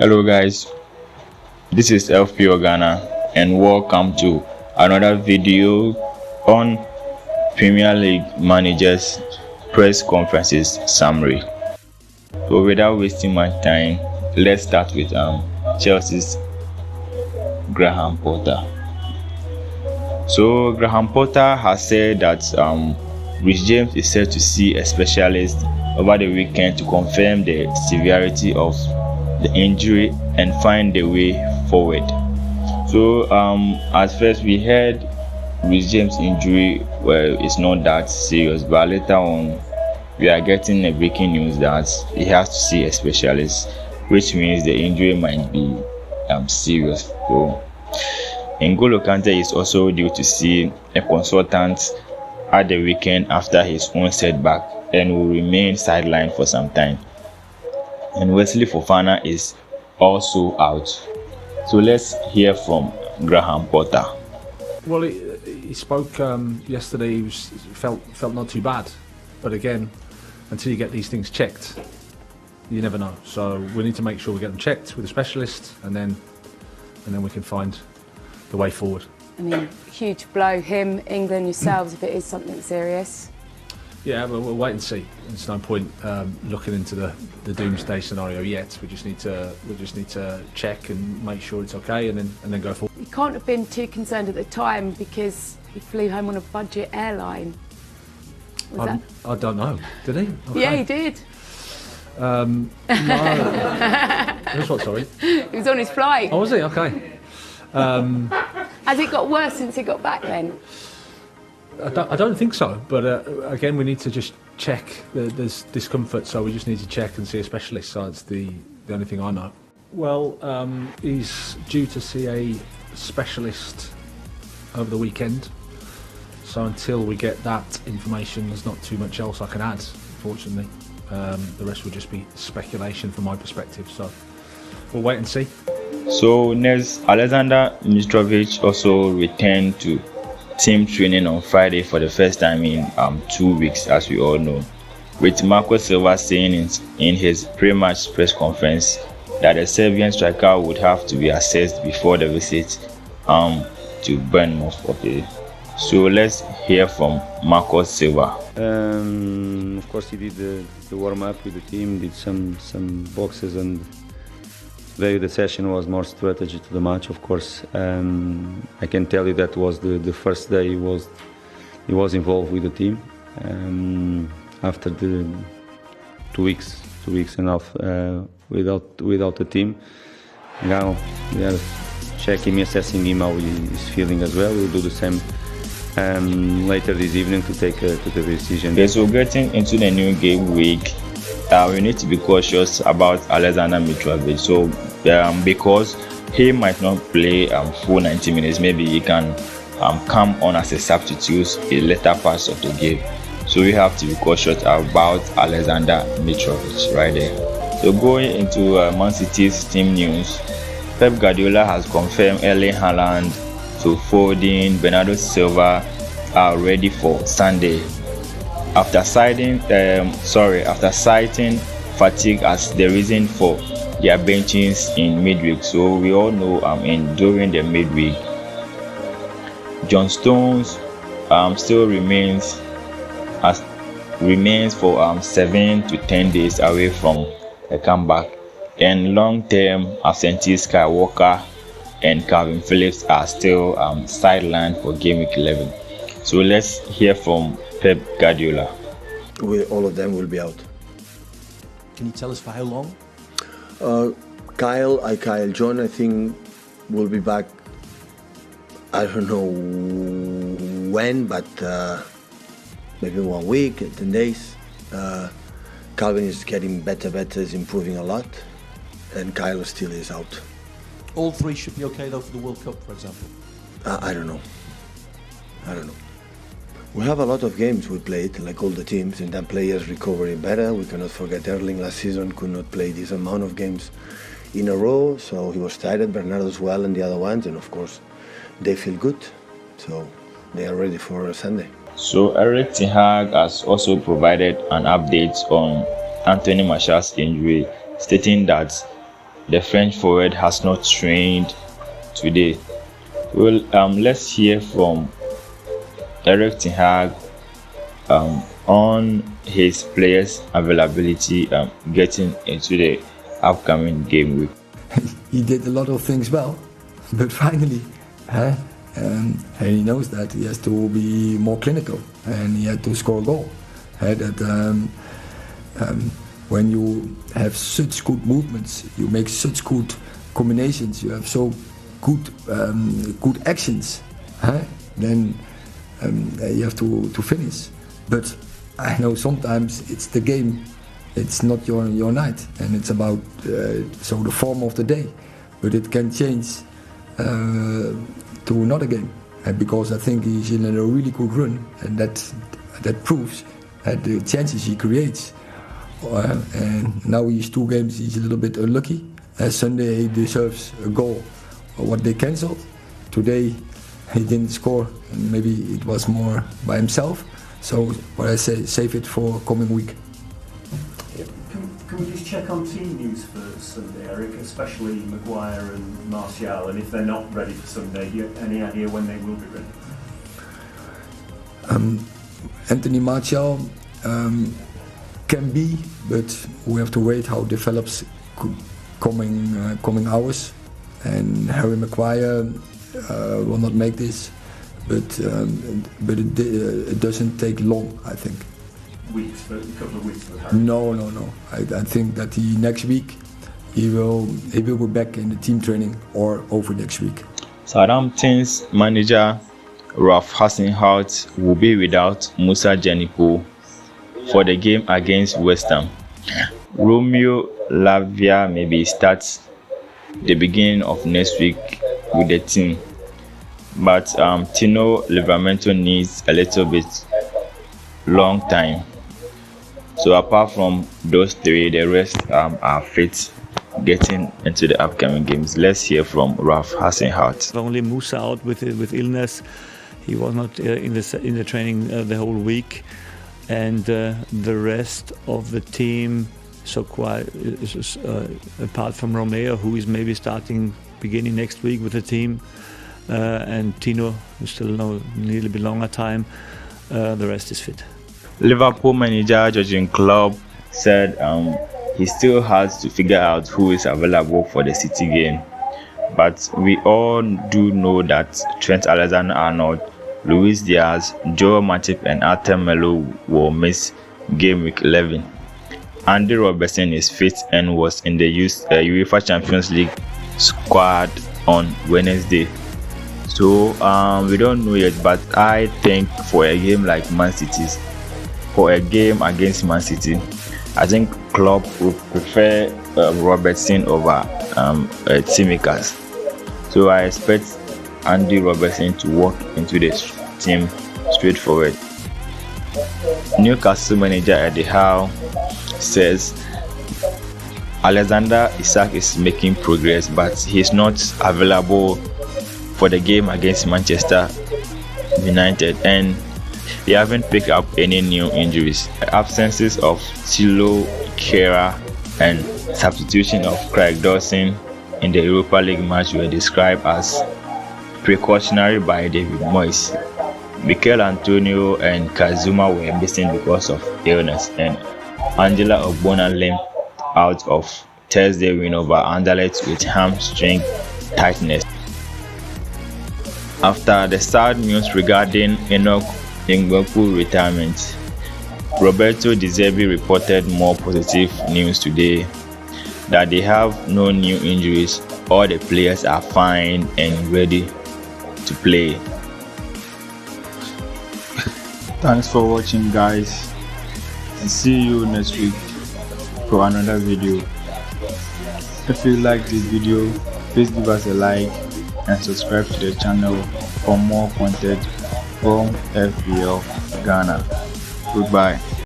Hello guys, this is FPO Ghana and welcome to another video on Premier League managers press conferences summary. So without wasting much time, let's start with Chelsea's Graham Potter. So Graham Potter has said that Rich James is set to see a specialist over the weekend to confirm the severity of the injury and find the way forward. So at first we heard Rich James' injury, well, it's not that serious, but later on we are getting a breaking news that he has to see a specialist, which means the injury might be serious. So N'Golo Kante is also due to see a consultant at the weekend after his own setback and will remain sidelined for some time. And Wesley Fofana is also out. So let's hear from Graham Potter. Well, he spoke yesterday. He felt not too bad, but again, until you get these things checked, you never know. So we need to make sure we get them checked with a specialist, and then we can find the way forward. I mean, huge blow, him, England, yourselves, if it is something serious. Yeah, but we'll wait and see. There's no point looking into the doomsday scenario yet. We just need to check and make sure it's okay, and then go forward. You can't have been too concerned at the time because he flew home on a budget airline. I don't know. Did he? Okay. Yeah, he did. No. That's what? Sorry. He was on his flight. Oh, was he? Okay. Has it got worse since he got back then? I don't think so, but again, we need to just check. There's discomfort, so we just need to check and see a specialist. So it's the only thing I know. Well, he's due to see a specialist over the weekend. So until we get that information, there's not too much else I can add, unfortunately. The rest would just be speculation from my perspective. So we'll wait and see. So next, Alexander Mitrovic also returned to team training on Friday for the first time in 2 weeks, as we all know, with Marco Silva saying in his pre-match press conference that the Serbian striker would have to be assessed before the visit to Bournemouth. Okay, so let's hear from Marco Silva. Of course, he did the warm-up with the team, did some boxes, and today the session was more strategy to the match. Of course, I can tell you that was the first day he was involved with the team. After the 2 weeks and a half without the team, now we are checking, assessing him how he's feeling as well. We'll do the same later this evening to take a decision. Okay, so getting into the new game week, we need to be cautious about Alexander Mitrovic. So because he might not play full 90 minutes, maybe he can come on as a substitute in later parts of the game. So we have to be cautious about Alexander Mitrovic right there. So going into Man City's team news, Pep Guardiola has confirmed Erling Haaland, Phil Foden, Bernardo Silva are ready for Sunday after citing fatigue as the reason for their benchings in midweek. So we all know during the midweek, John Stones still remains for 7 to 10 days away from a comeback, and long-term absentees Kyle Walker and Calvin Phillips are still sidelined for game week 11. So let's hear from Pep Guardiola. All of them will be out. Can you tell us for how long? Kyle John, I think, will be back. I don't know when, but maybe 1 week, 10 days. Calvin is getting better, is improving a lot, and Kyle still is out. All three should be okay though for the World Cup, for example. I don't know. We have a lot of games we played, like all the teams, and then players recovering better. We cannot forget Erling last season could not play this amount of games in a row, so he was tired, Bernardo as well, and the other ones, and of course they feel good, so they are ready for Sunday. So Erik ten Hag has also provided an update on Anthony Martial's injury, stating that the French forward has not trained today. Well, let's hear from Erik ten Hag on his players' availability getting into the upcoming game week. He did a lot of things well, but finally, and he knows that he has to be more clinical and he had to score a goal. When you have such good movements, you make such good combinations, you have so good actions, then you have to finish. But I know sometimes it's the game, it's not your night, and it's about so the form of the day, but it can change to another game, because I think he's in a really good run, and that proves that the chances he creates. And now he's 2 games, he's a little bit unlucky. Sunday he deserves a goal, what they cancelled. Today he didn't score, and maybe it was more by himself. So what I say, save it for coming week. Can we just check on team news for Sunday, Eric, especially Maguire and Martial, and if they're not ready for Sunday, do you have any idea when they will be ready? Anthony Martial can be, but we have to wait how it develops coming hours. And Harry Maguire will not make this, but it doesn't take long, I think. Weeks, but a couple of weeks. No. I think that next week he will be back in the team training or over next week. Southampton's manager Ralph Hasenhuttl will be without Musa Jenipo for the game against West Ham. Romeo Lavia maybe starts the beginning of next week with the team, but Tino Livramento needs a little bit long time. So apart from those 3, the rest are fit getting into the upcoming games. Let's hear from Ralph Hasenhuttl. Only Musa out with illness. He was not in the training the whole week, and the rest of the team. So quite apart from Romeo, who is maybe starting beginning next week with the team, and Tino, who still nearly be longer time, the rest is fit. Liverpool manager Jurgen Klopp said he still has to figure out who is available for the City game, but we all do know that Trent Alexander-Arnold, Luis Diaz, Joe Matip and Arthur Melo will miss game week 11. Andy Robertson is fit and was in the UEFA Champions League squad on Wednesday. So we don't know yet, but I think for a game like Man City's, for a game against Man City, I think Klopp would prefer Robertson over Tsimikas. So I expect Andy Robertson to walk into the team straightforward. Newcastle manager Eddie Howe says Alexander Isak is making progress, but he's not available for the game against Manchester United, and they haven't picked up any new injuries. The absences of Thilo Kehrer and substitution of Craig Dawson in the Europa League match were described as precautionary by David Moyes. Mikel Antonio and Kazuma were missing because of illness, and Angela Ogbonna limped out of Thursday win over Anderlecht with hamstring tightness. After the sad news regarding Enoch Ngweku retirement, Roberto De Zerbi reported more positive news today, that they have no new injuries, all the players are fine and ready to play. Thanks for watching, guys, and see you next week for another video. If you like this video, please give us a like and subscribe to the channel for more content from FPL Ghana. Goodbye.